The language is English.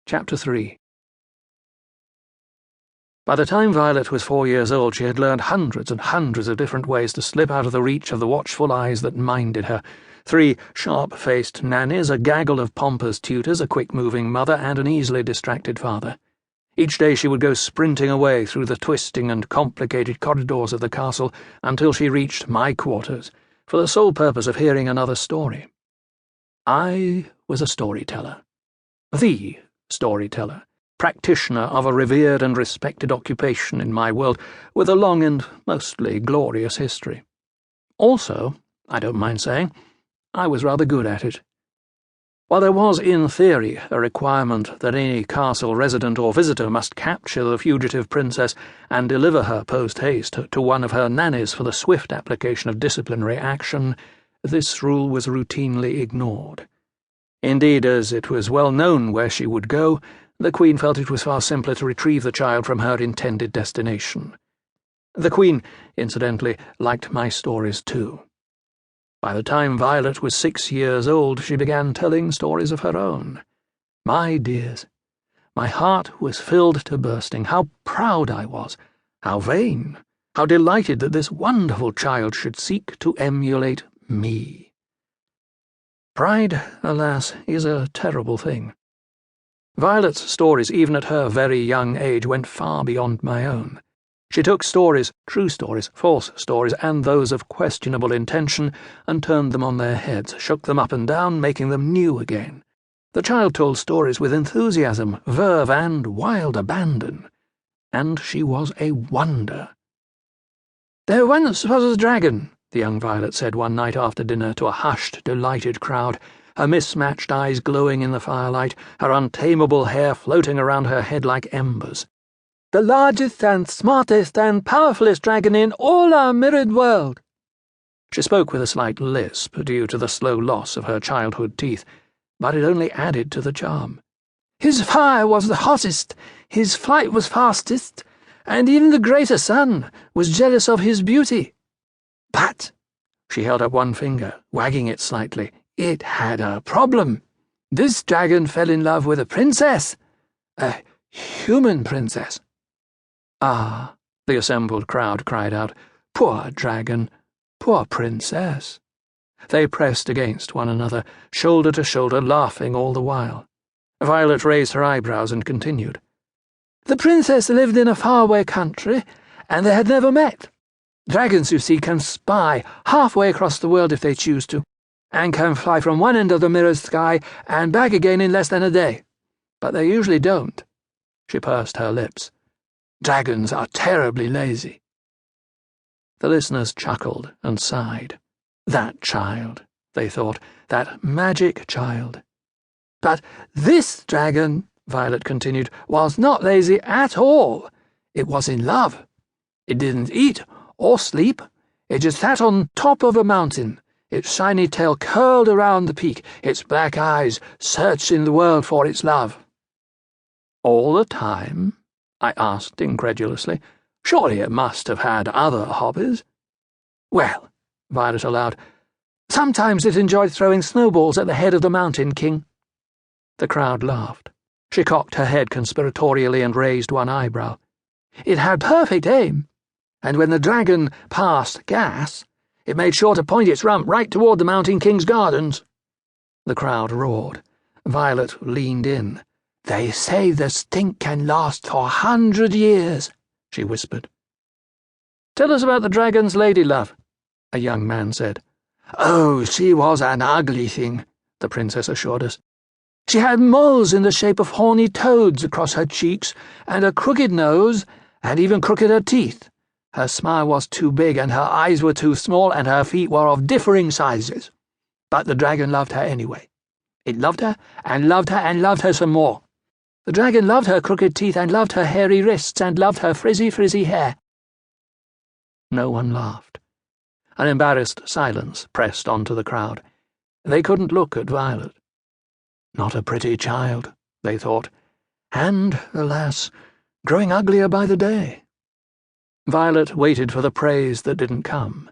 Chapter 3. By the time Violet was 4 years old, she had learned hundreds and hundreds of different ways to slip out of the reach of the watchful eyes that minded her. 3 sharp-faced nannies, a gaggle of pompous tutors, a quick-moving mother, and an easily distracted father. Each day she would go sprinting away through the twisting and complicated corridors of the castle until she reached my quarters, for the sole purpose of hearing another story. I was a storyteller. The storyteller. Practitioner of a revered and respected occupation in my world, with a long and mostly glorious history. Also, I don't mind saying, I was rather good at it. While there was, in theory, a requirement that any castle resident or visitor must capture the fugitive princess and deliver her post-haste to one of her nannies for the swift application of disciplinary action, this rule was routinely ignored. Indeed, as it was well known where she would go, the Queen felt it was far simpler to retrieve the child from her intended destination. The Queen, incidentally, liked my stories too. By the time Violet was 6 years old, she began telling stories of her own. My dears, my heart was filled to bursting. How proud I was, how vain, how delighted that this wonderful child should seek to emulate me. Pride, alas, is a terrible thing. Violet's stories, even at her very young age, went far beyond my own. She took stories, true stories, false stories, and those of questionable intention, and turned them on their heads, shook them up and down, making them new again. The child told stories with enthusiasm, verve, and wild abandon. And she was a wonder. "There once was a dragon," the young Violet said one night after dinner to a hushed, delighted crowd, her mismatched eyes glowing in the firelight, her untamable hair floating around her head like embers. "The largest and smartest and powerfulest dragon in all our mirrored world." She spoke with a slight lisp, due to the slow loss of her childhood teeth, but it only added to the charm. "His fire was the hottest, his flight was fastest, and even the greater sun was jealous of his beauty. But," she held up one finger, wagging it slightly, "it had a problem. This dragon fell in love with a princess, a human princess." "Ah," the assembled crowd cried out, "poor dragon, poor princess." They pressed against one another, shoulder to shoulder, laughing all the while. Violet raised her eyebrows and continued. "The princess lived in a faraway country, and they had never met. Dragons, you see, can spy halfway across the world if they choose to, and can fly from one end of the mirrored sky and back again in less than a day. But they usually don't." She pursed her lips. "Dragons are terribly lazy." The listeners chuckled and sighed. That child, they thought, that magic child. "But this dragon," Violet continued, "was not lazy at all. It was in love. It didn't eat or sleep. It just sat on top of a mountain, its shiny tail curled around the peak, its black eyes searching the world for its love." "All the time?" I asked incredulously. "Surely it must have had other hobbies." "Well," Violet allowed, "sometimes it enjoyed throwing snowballs at the head of the mountain king." The crowd laughed. She cocked her head conspiratorially and raised one eyebrow. "It had perfect aim, and when the dragon passed gas, it made sure to point its rump right toward the mountain king's gardens." The crowd roared. Violet leaned in. "They say the stink can last for 100 years, she whispered. "Tell us about the dragon's lady-love," a young man said. "Oh, she was an ugly thing," the princess assured us. "She had moles in the shape of horny toads across her cheeks, and a crooked nose, and even crookeder teeth. Her smile was too big, and her eyes were too small, and her feet were of differing sizes. But the dragon loved her anyway. It loved her, and loved her, and loved her some more. The dragon loved her crooked teeth, and loved her hairy wrists, and loved her frizzy hair." No one laughed. An embarrassed silence pressed onto the crowd. They couldn't look at Violet. Not a pretty child, they thought, and, alas, growing uglier by the day. Violet waited for the praise that didn't come.